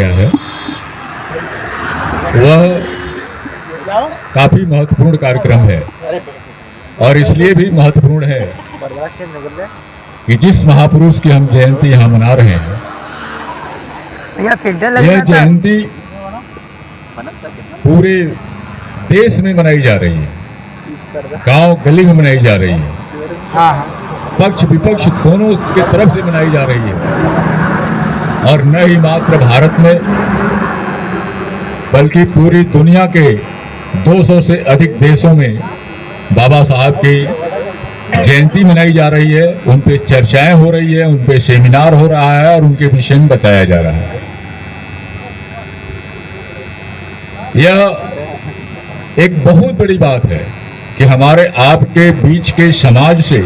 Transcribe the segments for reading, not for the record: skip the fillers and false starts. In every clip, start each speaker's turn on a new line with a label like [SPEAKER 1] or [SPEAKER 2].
[SPEAKER 1] गया है वह काफी महत्वपूर्ण कार्यक्रम है, और इसलिए भी महत्वपूर्ण है कि जिस महापुरुष की हम जयंती यहाँ मना रहे हैं, यह जयंती पूरे देश में मनाई जा रही है, गांव गली में मनाई जा रही है, पक्ष विपक्ष दोनों की तरफ से मनाई जा रही है, और न ही मात्र भारत में बल्कि पूरी दुनिया के 200 से अधिक देशों में बाबा साहब की जयंती मनाई जा रही है। उन पे चर्चाएं हो रही है, उन पे सेमिनार हो रहा है और उनके विषय में बताया जा रहा है। यह एक बहुत बड़ी बात है कि हमारे आपके बीच के समाज से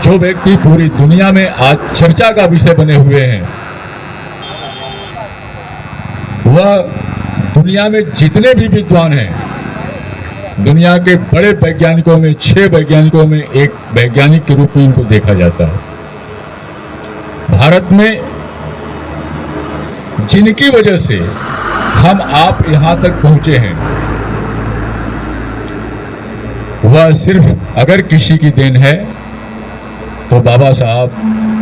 [SPEAKER 1] जो व्यक्ति पूरी दुनिया में आज चर्चा का विषय बने हुए हैं, वह दुनिया में जितने भी विद्वान हैं, दुनिया के बड़े वैज्ञानिकों में 6 वैज्ञानिकों में एक वैज्ञानिक के रूप में इनको देखा जाता है। भारत में जिनकी वजह से हम आप यहां तक पहुंचे हैं, वह सिर्फ अगर किसी की देन है तो बाबा साहब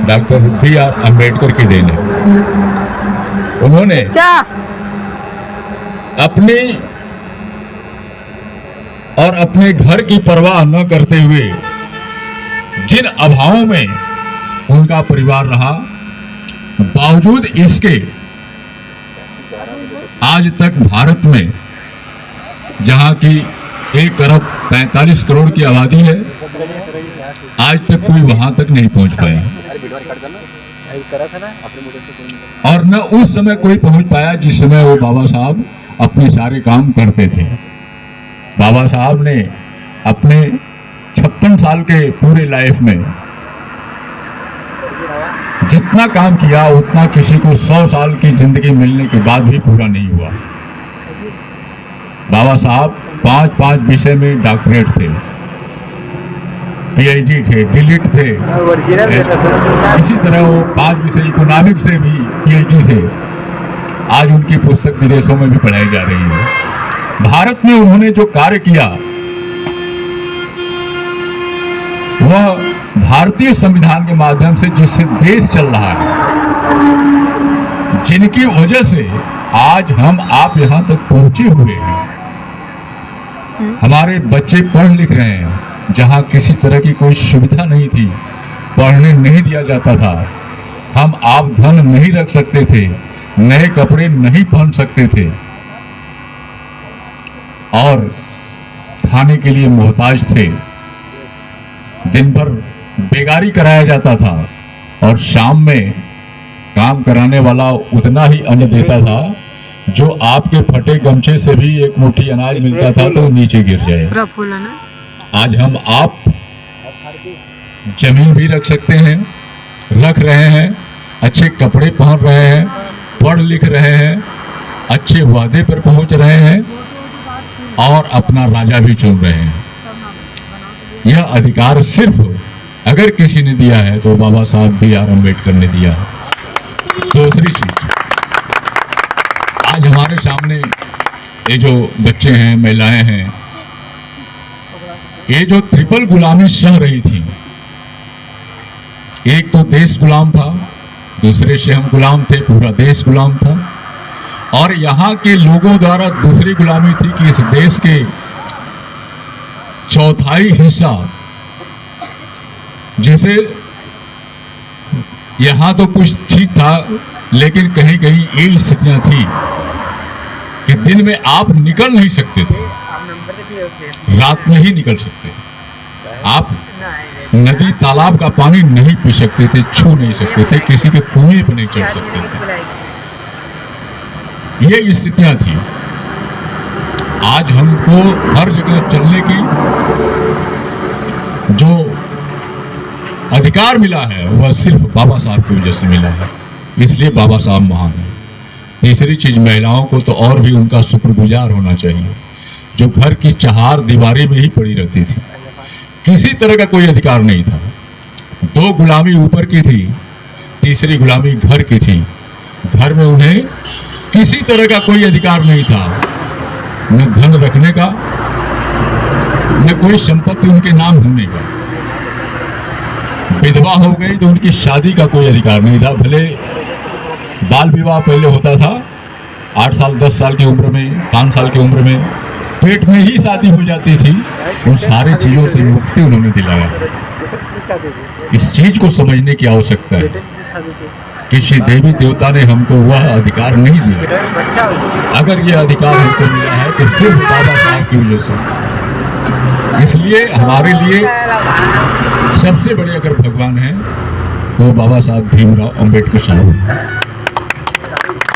[SPEAKER 1] डॉक्टर B.R. अम्बेडकर की देन है। उन्होंने अपनी और अपने घर की परवाह न करते हुए जिन अभावों में उनका परिवार रहा, बावजूद इसके आज तक भारत में जहां की 1 अरब 45 करोड़ की आबादी है, आज तक कोई वहां तक नहीं पहुंच पाया, और न उस समय कोई पहुंच पाया जिस समय वो बाबा साहब अपने सारे काम करते थे। बाबा साहब ने अपने 56 साल के पूरे लाइफ में जितना काम किया उतना किसी को 100 साल की जिंदगी मिलने के बाद भी पूरा नहीं हुआ। बाबा साहब 5 विषय में डॉक्टरेट थे, PhD थे, डिलीट थे, इसी तरह वो 5 विषय इकोनॉमिक्स से भी PhD थे। आज उनकी पुस्तक विदेशों में भी पढ़ाई जा रही है। भारत में उन्होंने जो कार्य किया वह भारतीय संविधान के माध्यम से जिससे देश चल रहा है, जिनकी वजह से आज हम आप यहां तक पहुंचे हुए हैं। हमारे बच्चे पढ़ लिख रहे हैं, जहां किसी तरह की कोई सुविधा नहीं थी, पढ़ने नहीं दिया जाता था, हम आप धन नहीं रख सकते थे, नए कपड़े नहीं पहन सकते थे, और खाने के लिए मोहताज थे। दिन भर बेगारी कराया जाता था और शाम में काम कराने वाला उतना ही अन्न देता था जो आपके फटे गमछे से भी एक मुट्ठी अनाज मिलता था तो नीचे गिर जाए। आज हम आप जमीन भी रख सकते हैं, रख रहे हैं, अच्छे कपड़े पहन रहे हैं, पढ़ लिख रहे हैं, अच्छे वादे पर पहुंच रहे हैं और अपना राजा भी चुन रहे हैं। यह अधिकार सिर्फ अगर किसी ने दिया है तो बाबा साहब B.R. अम्बेडकर ने दिया है। दूसरी चीज, आज हमारे सामने ये जो बच्चे हैं, महिलाएं हैं, ये जो ट्रिपल गुलामी सह रही थी, एक तो देश गुलाम था, दूसरे से हम गुलाम थे, पूरा देश गुलाम था, और यहाँ के लोगों द्वारा दूसरी गुलामी थी कि इस देश के 1/4 हिस्सा, जिसे यहाँ तो कुछ ठीक था लेकिन कहीं कहीं ये स्थितियां थी कि दिन में आप निकल नहीं सकते थे, रात में ही निकल सकते थे, आप नदी तालाब का पानी नहीं पी सकते थे, छू नहीं सकते थे, किसी के कुएं पर नहीं चढ़ सकते थे। ये स्थितियां थी। आज हमको हर जगह चलने की जो अधिकार मिला है वह सिर्फ बाबा साहब की वजह से मिला है, इसलिए बाबा साहब महान है। तीसरी चीज, महिलाओं को तो और भी उनका शुक्रगुजार होना चाहिए, जो घर की चार दीवारी में ही पड़ी रहती थी, किसी तरह का कोई अधिकार नहीं था। 2 गुलामी ऊपर की थी, तीसरी गुलामी घर की थी, घर में उन्हें किसी तरह का कोई अधिकार नहीं था, न धन रखने का, न कोई संपत्ति उनके नाम होने का। विधवा हो गई तो उनकी शादी का कोई अधिकार नहीं था। भले बाल विवाह पहले होता था, 8 साल 10 साल की उम्र में, 5 साल की उम्र में पेट में ही शादी हो जाती थी। उन सारी चीजों से मुक्ति उन्होंने दिलाया। इस चीज को समझने की आवश्यकता है। किसी देवी देवता ने हमको वह अधिकार नहीं दिया। अगर यह अधिकार हमको मिला है तो सिर्फ बाबा साहब की वजह से। इसलिए हमारे लिए सबसे बड़े अगर भगवान हैं तो बाबा साहब भीमराव अंबेडकर साहब हैं।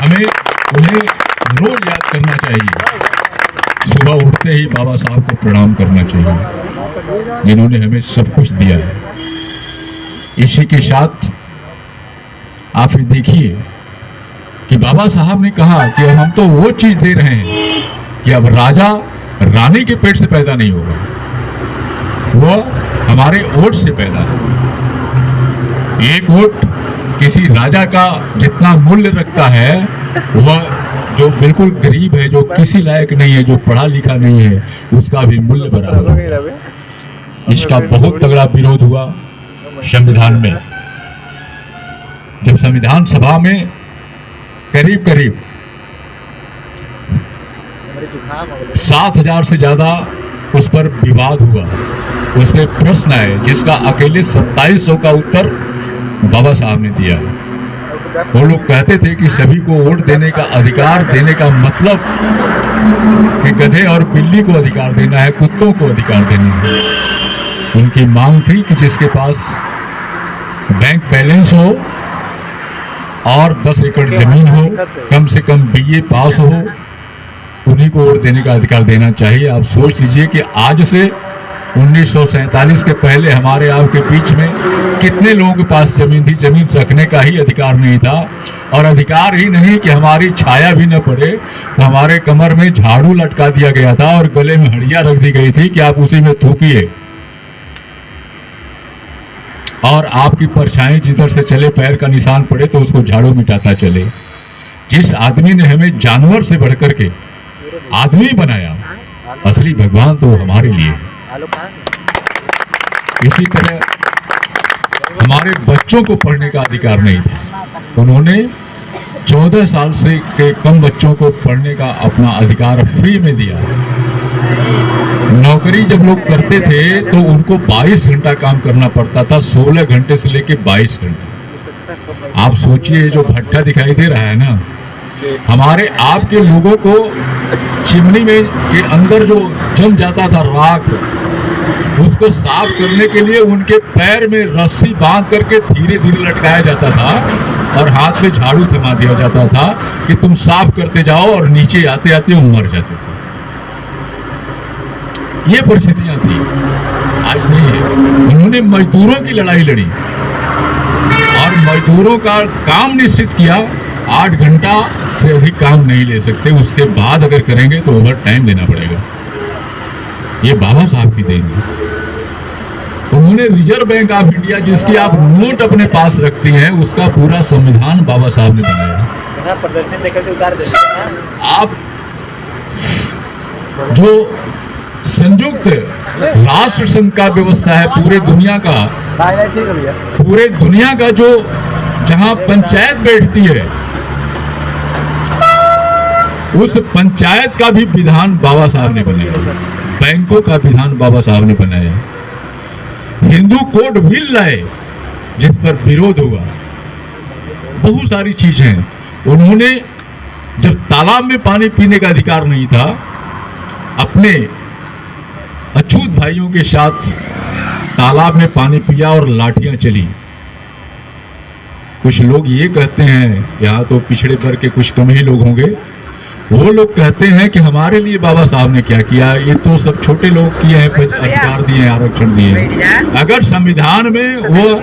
[SPEAKER 1] हमें उन्हें रोज याद करना चाहिए। सुबह उठते ही बाबा साहब को प्रणाम करना चाहिए, जिन्होंने हमें सब कुछ दिया है। इसी के साथ आप ये देखिए कि बाबा साहब ने कहा कि हम तो वो चीज दे रहे हैं कि अब राजा रानी के पेट से पैदा नहीं होगा, वह हमारे वोट से पैदा है। एक वोट किसी राजा का जितना मूल्य रखता है, वह जो बिल्कुल गरीब है, जो किसी लायक नहीं है, जो पढ़ा लिखा नहीं है, उसका भी मूल्य बराबर है। इसका बहुत तगड़ा विरोध हुआ संविधान में। जब संविधान सभा में करीब करीब 7,000 से ज्यादा उस पर विवाद हुआ, उस पर प्रश्न आए, जिसका अकेले 2700 का उत्तर बाबा साहब ने दिया। वो लोग कहते थे कि सभी को वोट देने का अधिकार देने का मतलब कि गधे और बिल्ली को अधिकार देना है, कुत्तों को अधिकार देना है। उनकी मांग थी कि जिसके पास बैंक बैलेंस हो और 10 एकड़ जमीन हो, कम से कम BA पास हो, उन्हीं को वोट देने का अधिकार देना चाहिए। आप सोच लीजिए कि आज से 1947 के पहले हमारे आपके बीच में कितने लोगों के पास जमीन थी, जमीन रखने का ही अधिकार नहीं था। और अधिकार ही नहीं कि हमारी छाया भी न पड़े तो हमारे कमर में झाड़ू लटका दिया गया था और गले में हड़िया रख दी गई थी कि आप उसी में थूकिए, और आपकी परछाई जिधर से चले, पैर का निशान पड़े तो उसको झाड़ू मिटाता चले। जिस आदमी ने हमें जानवर से बढ़कर के आदमी बनाया, असली भगवान तो हमारे लिए। इसी तरह हमारे बच्चों को पढ़ने का अधिकार नहीं था। उन्होंने 14 साल से के कम बच्चों को पढ़ने का अपना अधिकार फ्री में दिया। नौकरी जब लोग करते थे तो उनको 22 घंटा काम करना पड़ता था, 16 घंटे से लेके 22 घंटे। आप सोचिए, जो भट्टा दिखाई दे रहा है ना, हमारे आपके लोगों को चिमनी में के अंदर जो जम जाता था राख, उसको साफ करने के लिए उनके पैर में रस्सी बांध करके धीरे धीरे लटकाया जाता था और हाथ में झाड़ू थमा दिया जाता था कि तुम साफ करते जाओ, और नीचे आते आते वो मर जाते थे। ये परिस्थितियां थी, आज नहीं है। उन्होंने मजदूरों की लड़ाई लड़ी और मजदूरों का काम निश्चित किया। 8 घंटा से अधिक काम नहीं ले सकते, उसके बाद अगर करेंगे तो ओवर टाइम देना पड़ेगा। ये बाबा साहब की देन है। उन्होंने रिजर्व बैंक ऑफ इंडिया, जिसकी आप नोट अपने पास रखती हैं, उसका पूरा संविधान बाबा साहब ने बनाया। आप जो संयुक्त राष्ट्र संघ का व्यवस्था है पूरे दुनिया का जो जहां पंचायत बैठती है, उस पंचायत का भी विधान बाबा साहब ने बनाया। बैंकों का विधान बाबा साहब ने बनाया। हिंदू कोड बिल लाए जिस पर विरोध हुआ। बहुत सारी चीजें उन्होंने, जब तालाब में पानी पीने का अधिकार नहीं था, अपने अछूत भाइयों के साथ तालाब में पानी पिया और लाठियां चली। कुछ लोग ये कहते हैं, यहाँ तो पिछड़े वर्ग के कुछ कम ही लोग होंगे, वो लोग कहते हैं कि हमारे लिए बाबा साहब ने क्या किया, ये तो सब छोटे लोग किए हैं, अधिकार दिए हैं, आरक्षण दिए हैं। अगर संविधान में वो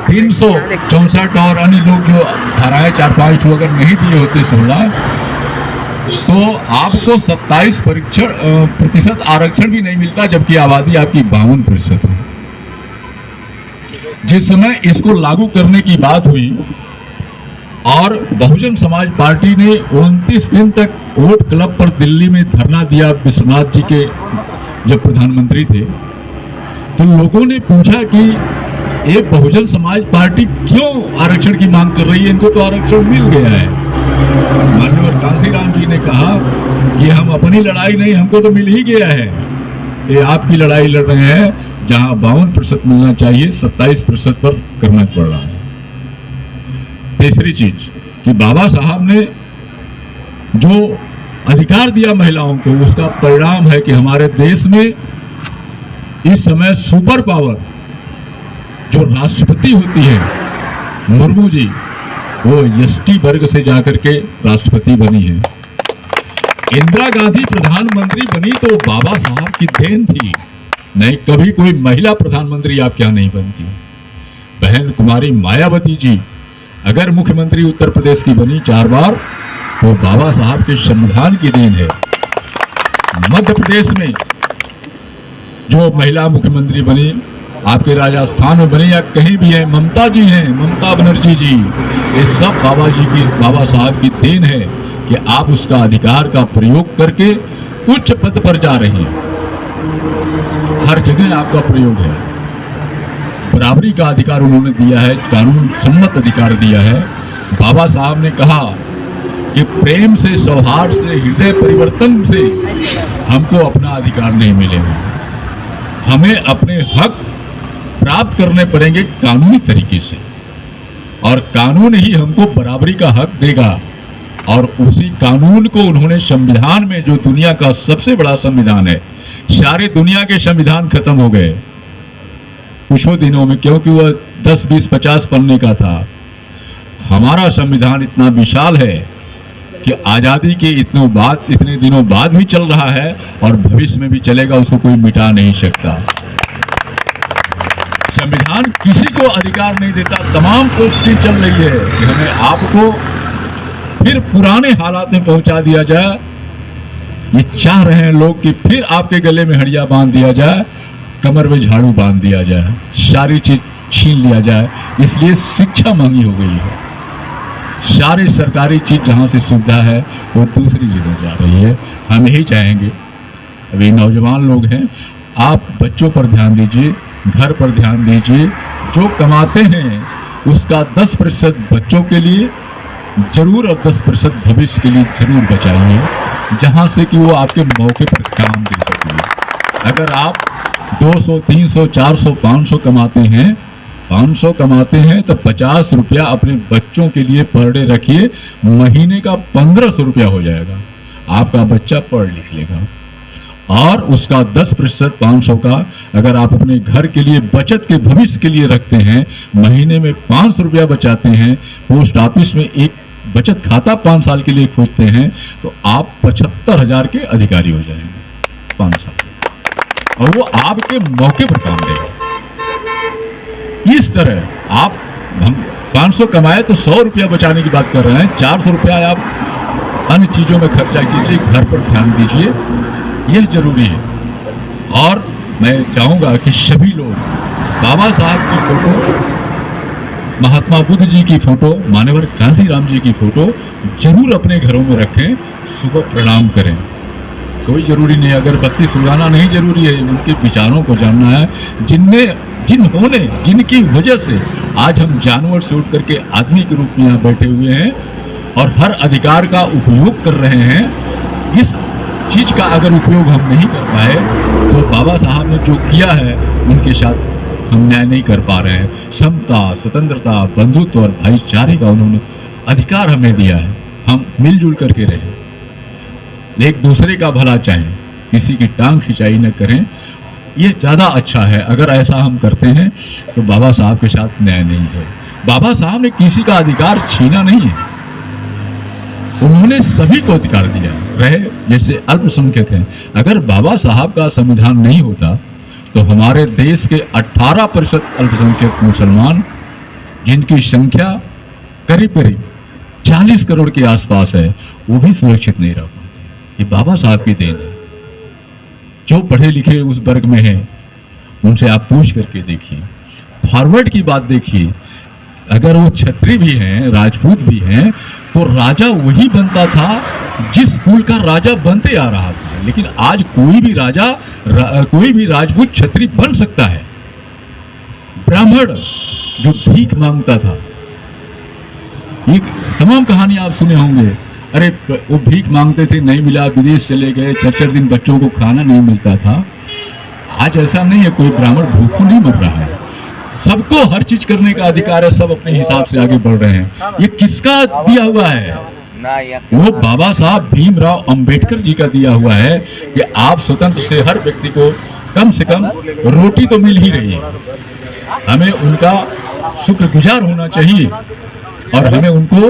[SPEAKER 1] 364 और अन्य लोग जो धाराएं 4-5 अगर नहीं दिए होते 16, तो आपको 27% आरक्षण भी नहीं मिलता, जबकि आबादी आपकी 52% है। जिस समय इसको लागू करने की बात हुई और बहुजन समाज पार्टी ने 29 दिन तक वोट क्लब पर दिल्ली में धरना दिया विश्वनाथ जी के जब प्रधानमंत्री थे। तो लोगों ने पूछा कि ये बहुजन समाज पार्टी क्यों आरक्षण की मांग कर रही है, इनको तो आरक्षण मिल गया है। माननीय कांशीराम जी ने कहा कि हम अपनी लड़ाई नहीं, हमको तो मिल ही गया है, ये आपकी लड़ाई लड़ रहे हैं, जहां 52% मिलना चाहिए 27% पर करना पड़ रहा है। तीसरी चीज कि बाबा साहब ने जो अधिकार दिया महिलाओं को, उसका परिणाम है कि हमारे देश में इस समय सुपर पावर जो राष्ट्रपति होती है मुर्मू जी, वो एसटी वर्ग से जाकर के राष्ट्रपति बनी है। इंदिरा गांधी प्रधानमंत्री बनी तो बाबा साहब की देन थी, नहीं कभी कोई महिला प्रधानमंत्री आपके यहां नहीं बनती। बहन कुमारी मायावती जी अगर मुख्यमंत्री उत्तर प्रदेश की बनी 4 बार, तो बाबा साहब के संविधान की देन है। मध्य प्रदेश में जो महिला मुख्यमंत्री बनी, आपके राजस्थान में बनी या कहीं भी है, ममता जी हैं, ममता बनर्जी जी, ये सब बाबा साहब की देन है कि आप उसका अधिकार का प्रयोग करके उच्च पद पर जा रही हैं। हर जगह आपका प्रयोग है। बराबरी का अधिकार उन्होंने दिया है, कानून सम्मत अधिकार दिया है। बाबा साहब ने कहा कि प्रेम से, सौहार्द से, हृदय परिवर्तन से हमको अपना अधिकार नहीं मिलेगा, हमें अपने हक प्राप्त करने पड़ेंगे कानूनी तरीके से, और कानून ही हमको बराबरी का हक देगा। और उसी कानून को उन्होंने संविधान में, जो दुनिया का सबसे बड़ा संविधान है, सारे दुनिया के संविधान खत्म हो गए कुछ दिनों में, क्योंकि वह 10, 20, 50 पन्ने का था। हमारा संविधान इतना विशाल है कि आजादी के इतने दिनों बाद भी चल रहा है और भविष्य में भी चलेगा, उसको कोई मिटा नहीं सकता। संविधान किसी को अधिकार नहीं देता। तमाम कोशिशें चल रही है कि हमें आपको फिर पुराने हालात में पहुंचा दिया जाए। ये चाह रहे हैं लोग कि फिर आपके गले में हड़िया बांध दिया जाए, कमर में झाड़ू बांध दिया जाए, सारी चीज छीन लिया जाए। इसलिए शिक्षा महंगी हो गई है। सारी सरकारी चीज जहां से सुविधा है वो दूसरी जगह जा रही है। हम यही चाहेंगे, अभी नौजवान लोग हैं, आप बच्चों पर ध्यान दीजिए, घर पर ध्यान दीजिए। जो कमाते हैं उसका 10% बच्चों के लिए जरूर और 10% भविष्य के लिए जरूर बचाइए, जहां से कि वो आपके मौके पर काम दे सके। अगर आप 200, 300, 400, 500 कमाते हैं, 500 कमाते हैं तो 50 रुपया अपने बच्चों के लिए पर डे रखिए, महीने का 1500 रुपया हो जाएगा। आपका बच्चा पढ़ लिख लेगा। और उसका 10% 500 का अगर आप अपने घर के लिए बचत के भविष्य के लिए रखते हैं, महीने में 500 रुपया बचाते हैं, पोस्ट ऑफिस में एक बचत खाता 5 साल के लिए खोलते हैं, तो आप 75,000 के अधिकारी हो जाएंगे 5 साल, और वो आपके मौके पर काम देगा। इस तरह आप 500 कमाए तो 100 रुपया बचाने की बात कर रहे हैं, 400 रुपया आप अन्य चीजों में खर्चा कीजिए, घर पर ध्यान दीजिए, यह जरूरी है। और मैं चाहूंगा कि सभी लोग बाबा साहब की फोटो, महात्मा बुद्ध जी की फोटो, मान्यवर कांशीराम जी की फोटो जरूर अपने घरों में रखें, सुबह प्रणाम करें। कोई जरूरी नहीं, अगरबत्ती सुलाना नहीं जरूरी है, उनके विचारों को जानना है, जिनकी वजह से आज हम जानवर से उठ करके आदमी के रूप में यहाँ बैठे हुए हैं और हर अधिकार का उपयोग कर रहे हैं। इस चीज का अगर उपयोग हम नहीं कर पाए तो बाबा साहब ने जो किया है उनके साथ हम न्याय नहीं कर पा रहे हैं। समता, स्वतंत्रता, बंधुत्व और भाईचारे का उन्होंने अधिकार हमें दिया है। हम मिलजुल करके रहें, एक दूसरे का भला चाहें, किसी की टांग खिंचाई न करें, ये ज्यादा अच्छा है। अगर ऐसा हम करते हैं तो बाबा साहब के साथ न्याय नहीं है। बाबा साहब ने किसी का अधिकार छीना नहीं है, उन्होंने सभी को अधिकार दिया, रहे जैसे अल्पसंख्यक हैं। अगर बाबा साहब का संविधान नहीं होता तो हमारे देश के 18% अल्पसंख्यक मुसलमान, जिनकी संख्या करीब 40 करोड़ के आसपास है, वो भी सुरक्षित नहीं रह पाते। ये बाबा साहब की देन है। जो पढ़े लिखे उस वर्ग में हैं, उनसे आप पूछ करके देखिए, फॉरवर्ड की बात देखिए, अगर वो क्षत्रिय भी हैं, राजपूत भी हैं, तो राजा वही बनता था जिस कुल का राजा बनते आ रहा था। लेकिन आज कोई भी राजा कोई भी राजपूत क्षत्रिय बन सकता है। ब्राह्मण जो भीख मांगता था, ये तमाम कहानी आप सुने होंगे। अरे वो भीख मांगते थे, नहीं मिला, विदेश चले गए, 4-4 दिन बच्चों को खाना नहीं मिलता था। आज ऐसा नहीं है, कोई ब्राह्मण भूख नहीं मर रहा है। सबको हर चीज करने का अधिकार है, सब अपने हिसाब से आगे बढ़ रहे हैं। ये किसका दिया हुआ है? वो बाबा साहब भीमराव अंबेडकर जी का दिया हुआ है कि आप स्वतंत्र से हर व्यक्ति को कम से कम रोटी तो मिल ही रही है। हमें उनका शुक्रगुजार होना चाहिए और हमें उनको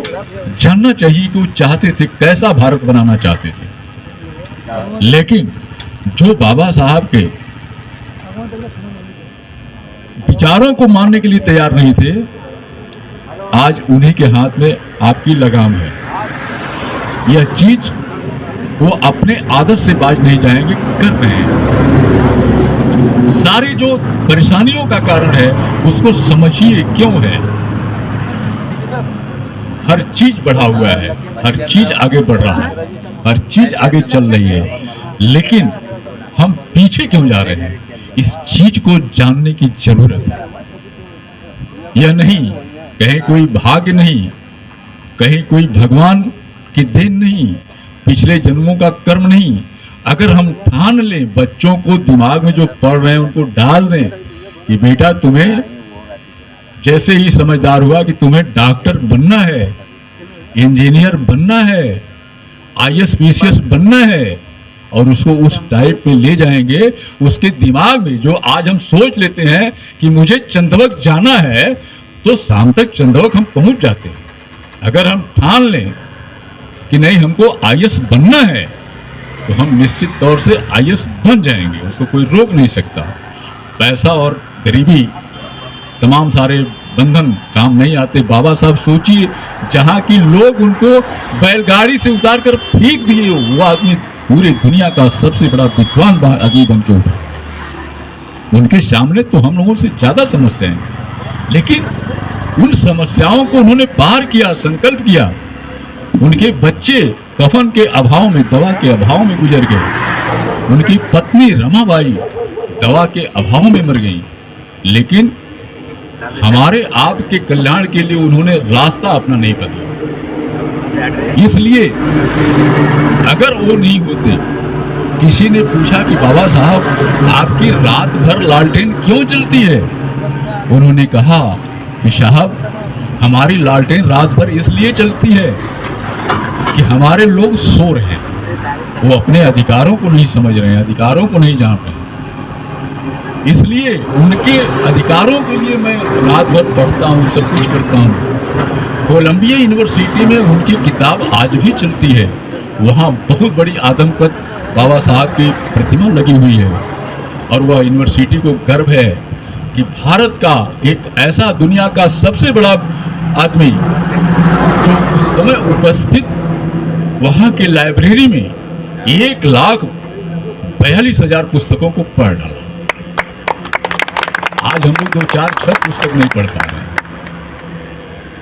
[SPEAKER 1] जानना चाहिए कि वो चाहते थे, कैसा भारत बनाना चाहते थे। लेकिन जो बाबा साहब के विचारों को मानने के लिए तैयार नहीं थे, आज उन्हीं के हाथ में आपकी लगाम है। यह चीज वो अपने आदत से बाज नहीं जाएंगे, कर रहे हैं। सारी जो परेशानियों का कारण है उसको समझिए क्यों है। हर चीज बढ़ा हुआ है, हर चीज आगे बढ़ रहा है, हर चीज आगे चल रही है, लेकिन हम पीछे क्यों जा रहे हैं? इस चीज को जानने की जरूरत है। यह नहीं, कहीं कोई भाग्य नहीं, कहीं कोई भगवान की देन नहीं, पिछले जन्मों का कर्म नहीं। अगर हम ठान लें, बच्चों को दिमाग में जो पढ़ रहे हैं उनको डाल दें कि बेटा तुम्हें जैसे ही समझदार हुआ कि तुम्हें डॉक्टर बनना है, इंजीनियर बनना है, IAS PCS बनना है, और उसको उस टाइप में ले जाएंगे, उसके दिमाग में जो आज हम सोच लेते हैं कि मुझे चंदवक जाना है, तो शाम तक चंदवक हम पहुंच जाते हैं। अगर हम ठान लें कि नहीं हमको IAS बनना है, तो हम निश्चित तौर से IAS बन जाएंगे, उसको कोई रोक नहीं सकता। पैसा और गरीबी, तमाम सारे बंधन काम नहीं आते। बाबा साहब सोचिए, जहां की लोग उनको बैलगाड़ी से उतार कर फेंक दिए, वो आदमी पूरे दुनिया का सबसे बड़ा विद्वान आदमी बन के उठा। उनके सामने तो हम लोगों से ज्यादा समस्याएं, लेकिन उन समस्याओं को उन्होंने पार किया, संकल्प किया। उनके बच्चे कफन के अभाव में, दवा के अभाव में गुजर गए। उनकी पत्नी रमाबाई दवा के अभाव में मर गई, लेकिन हमारे आपके कल्याण के लिए उन्होंने रास्ता अपना नहीं बदला। इसलिए अगर वो नहीं होते, किसी ने पूछा कि बाबा साहब आपकी रात भर लालटेन क्यों जलती है? उन्होंने कहा कि साहब हमारी लालटेन रात भर इसलिए चलती है कि हमारे लोग सो रहे हैं, वो अपने अधिकारों को नहीं समझ रहे हैं, अधिकारों को नहीं जान रहे हैं। इसलिए उनके अधिकारों के लिए मैं रात भर पढ़ता हूँ, सब कुछ करता हूँ। कोलंबिया यूनिवर्सिटी में उनकी किताब आज भी चलती है। वहाँ बहुत बड़ी आदमकद बाबा साहब की प्रतिमा लगी हुई है, और वह यूनिवर्सिटी को गर्व है कि भारत का एक ऐसा दुनिया का सबसे बड़ा आदमी जो उस समय उपस्थित वहाँ के लाइब्रेरी में 1,42,000 पुस्तकों को पढ़ डाला। आज हम लोग 2-4-6 पुस्तक नहीं पढ़ पा रहे हैं।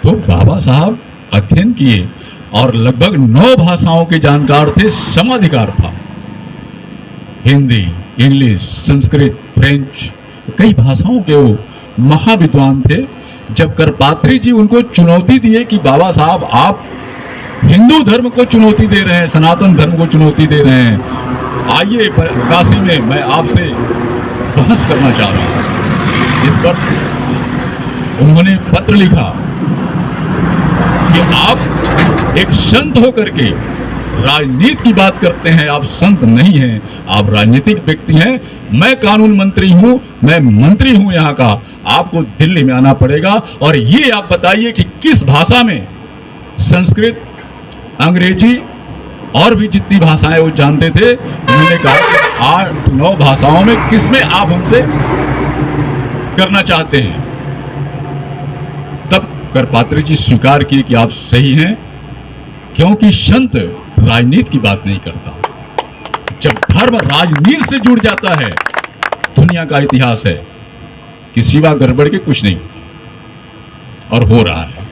[SPEAKER 1] तो बाबा साहब अध्ययन किए और लगभग 9 भाषाओं के जानकार थे, समाधिकार था। हिंदी, इंग्लिश, संस्कृत, फ्रेंच, कई भाषाओं के वो महाविद्वान थे। जब करपात्री जी उनको चुनौती दिए कि बाबा साहब आप हिंदू धर्म को चुनौती दे रहे हैं, सनातन धर्म को चुनौती दे रहे हैं, आइए काशी में मैं आपसे बहस करना चाह रहा हूँ। इस पर उन्होंने पत्र लिखा कि आप एक संत होकर के राजनीति की बात करते हैं, आप संत नहीं हैं, आप राजनीतिक व्यक्ति हैं। मैं कानून मंत्री हूं, मैं मंत्री हूं यहाँ का, आपको दिल्ली में आना पड़ेगा और ये आप बताइए कि किस भाषा में, संस्कृत, अंग्रेजी और भी जितनी भाषाएं वो जानते थे, उन्होंने कहा 8-9 भाषाओं में किसमें आप हमसे करना चाहते हैं। तब करपात्री जी स्वीकार किए कि आप सही हैं, क्योंकि संत राजनीति की बात नहीं करता। जब धर्म राजनीति से जुड़ जाता है, दुनिया का इतिहास है कि सिवा गड़बड़ के कुछ नहीं। और हो रहा है।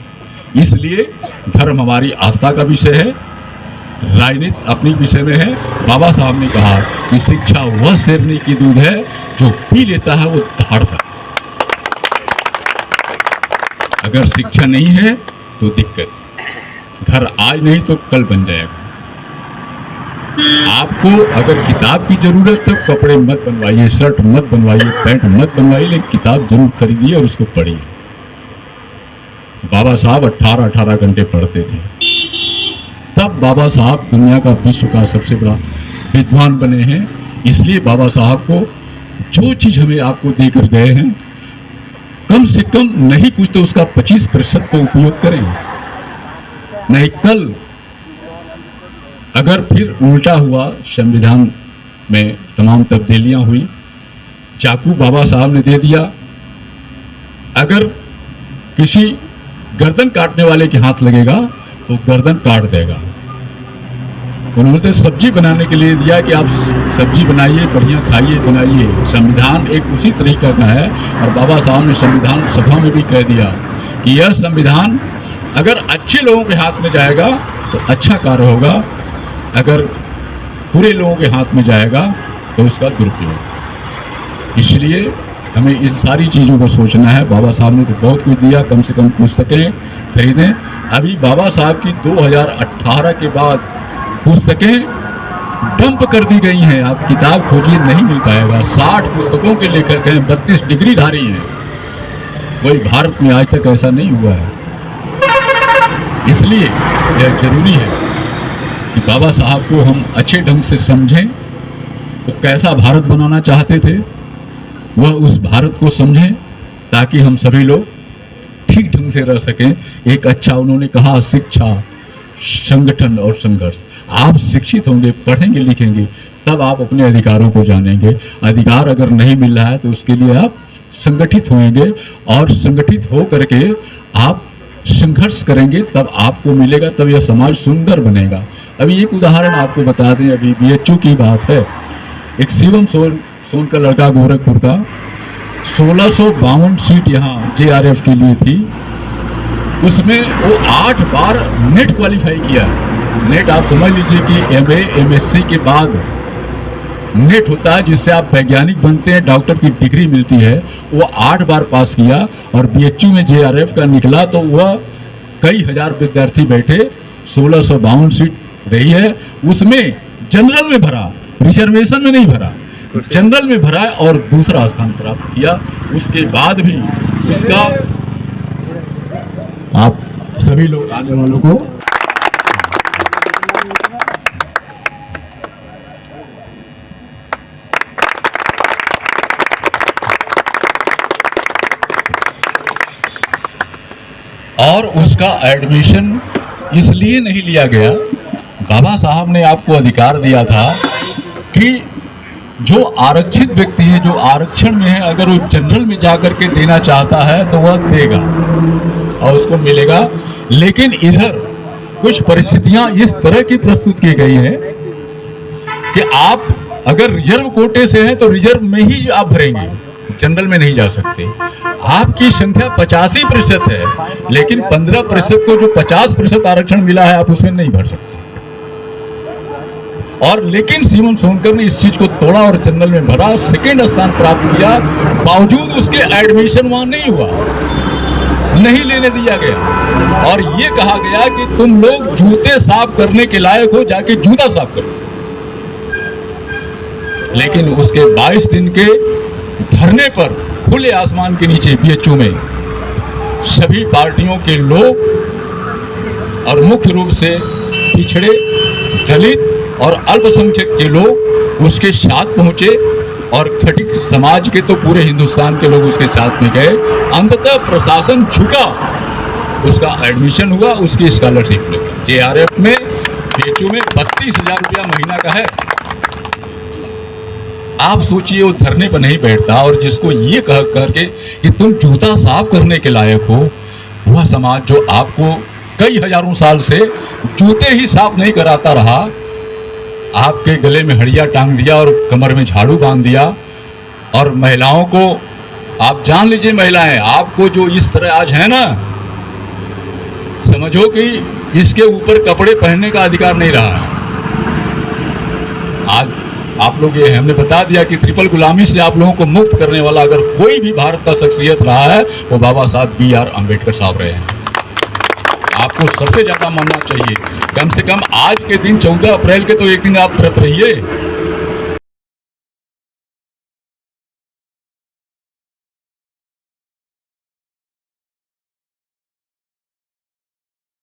[SPEAKER 1] इसलिए धर्म हमारी आस्था का विषय है, राजनीति अपनी विषय में है। बाबा साहब ने कहा कि शिक्षा वह शेरनी की दूध है जो पी लेता है वो दहाड़ता है। अगर शिक्षा नहीं है तो दिक्कत, घर आज नहीं तो कल बन जाएगा। आपको अगर किताब की जरूरत है, कपड़े मत बनवाइए, शर्ट मत बनवाइए, पैंट मत बनवाइए, लेकिन किताब जरूर खरीदिए और उसको पढ़िए। बाबा साहब 18-18 घंटे पढ़ते थे, तब बाबा साहब दुनिया का, विश्व का सबसे बड़ा विद्वान बने हैं। इसलिए बाबा साहब को जो चीज हमें आपको देकर गए हैं, कम से कम नहीं कुछ तो उसका 25% को उपयोग करें। नहीं कल अगर फिर उल्टा हुआ, संविधान में तमाम तब्दीलियां हुई, चाकू बाबा साहब ने दे दिया, अगर किसी गर्दन काटने वाले के हाथ लगेगा तो गर्दन काट देगा। उन्होंने सब्जी बनाने के लिए दिया कि आप सब्जी बनाइए, बढ़िया खाइए, बनाइए। संविधान एक उसी तरीका का है। और बाबा साहब ने संविधान सभा में भी कह दिया कि यह संविधान अगर अच्छे लोगों के हाथ में जाएगा तो अच्छा कार्य होगा, अगर बुरे लोगों के हाथ में जाएगा तो उसका दुरुपयोग। इसलिए हमें इन सारी चीज़ों को सोचना है। बाबा साहब ने तो बहुत कुछ दिया, कम से कम पुस्तकें खरीदें। अभी बाबा साहब की 2018 के बाद पुस्तकें डंप कर दी गई हैं। आप किताब खोजिए नहीं मिल पाएगा। 60 पुस्तकों के लेखक हैं, 32 डिग्रीधारी हैं। कोई भारत में आज तक ऐसा नहीं हुआ है। इसलिए यह जरूरी है कि बाबा साहब को हम अच्छे ढंग से समझें। वो कैसा भारत बनाना चाहते थे, वह उस भारत को समझें ताकि हम सभी लोग ठीक ढंग से रह सकें। एक अच्छा उन्होंने कहा, शिक्षा, संगठन और संघर्ष। आप शिक्षित होंगे, पढ़ेंगे, लिखेंगे, तब आप अपने अधिकारों को जानेंगे। अधिकार अगर नहीं मिल रहा है तो उसके लिए आप संगठित होंगे और संगठित हो करके आप संघर्ष करेंगे, तब आपको मिलेगा, तब यह समाज सुंदर बनेगा। अभी एक उदाहरण आपको बता दें, अभी बीएचयू की बात है। एक शिवम सोन का लड़का गोरखपुर का, 1652 सीट यहाँ जेआरएफ के लिए थी, उसमें वो 8 बार नेट क्वालिफाई किया। नेट आप समझ लीजिए कि एमए एमएससी के बाद नेट होता है जिससे आप वैज्ञानिक बनते हैं, डॉक्टर की डिग्री मिलती है। वो 8 बार पास किया और बीएचयू में जेआरएफ का निकला तो वह कई हजार विद्यार्थी बैठे, 1652 सीट रही है। उसमें जनरल में भरा, रिजर्वेशन में नहीं भरा, जनरल में भरा और दूसरा स्थान प्राप्त किया। उसके बाद भी उसका आप सभी लोग आने वालों को और उसका एडमिशन इसलिए नहीं लिया गया, बाबा साहब ने आपको अधिकार दिया था कि जो आरक्षित व्यक्ति है, जो आरक्षण में है, अगर वो जनरल में जाकर के देना चाहता है तो वह देगा और उसको मिलेगा। लेकिन इधर कुछ परिस्थितियां इस तरह की प्रस्तुत की गई है कि आप अगर रिजर्व कोटे से हैं तो रिजर्व में ही आप भरेंगे, जनरल में नहीं जा सकते। आपकी संख्या 85% है, लेकिन 15% को जो 50% आरक्षण मिला है आप उसमें नहीं भर सकते। और लेकिन शिवम सोनकर ने इस चीज को तोड़ा और जनरल में भरा, सेकेंड स्थान प्राप्त किया। बावजूद उसके एडमिशन वहां नहीं हुआ, नहीं लेने दिया गया और ये कहा गया कि तुम लोग जूते साफ करने के लायक हो, जाके जूता साफ करो। लेकिन उसके 22 दिन के धरने पर खुले आसमान के नीचे बीएचयू में सभी पार्टियों के लोग और मुख्य रूप से पिछड़े, दलित और अल्पसंख्यक के लोग उसके साथ पहुंचे और खटिक समाज के तो पूरे हिंदुस्तान के लोग उसके साथ में गए। अंततः प्रशासन झुका, उसका एडमिशन हुआ, उसकी स्कॉलरशिप लगी। जेआरएफ में बीएचयू में 32,000 रुपया महीना का है। आप सोचिए, वो धरने पर नहीं बैठता और जिसको ये कह करके कि तुम जूता साफ करने के लायक हो, वह समाज जो आपको कई हजारों साल से जूते ही साफ नहीं कराता रहा, आपके गले में हड़िया टांग दिया और कमर में झाड़ू बांध दिया। और महिलाओं को आप जान लीजिए, महिलाएं आपको जो इस तरह आज है ना, समझो कि इसके ऊपर कपड़े पहनने का अधिकार नहीं रहा है। आज आप लोग ये हमने बता दिया कि ट्रिपल गुलामी से आप लोगों को मुक्त करने वाला अगर कोई भी भारत का शख्सियत रहा है वो बाबा साहब B.R. अम्बेडकर साहब रहे हैं। आपको सबसे ज्यादा मानना चाहिए। कम से कम आज के दिन 14 अप्रैल के तो एक दिन आप व्रत रहिए।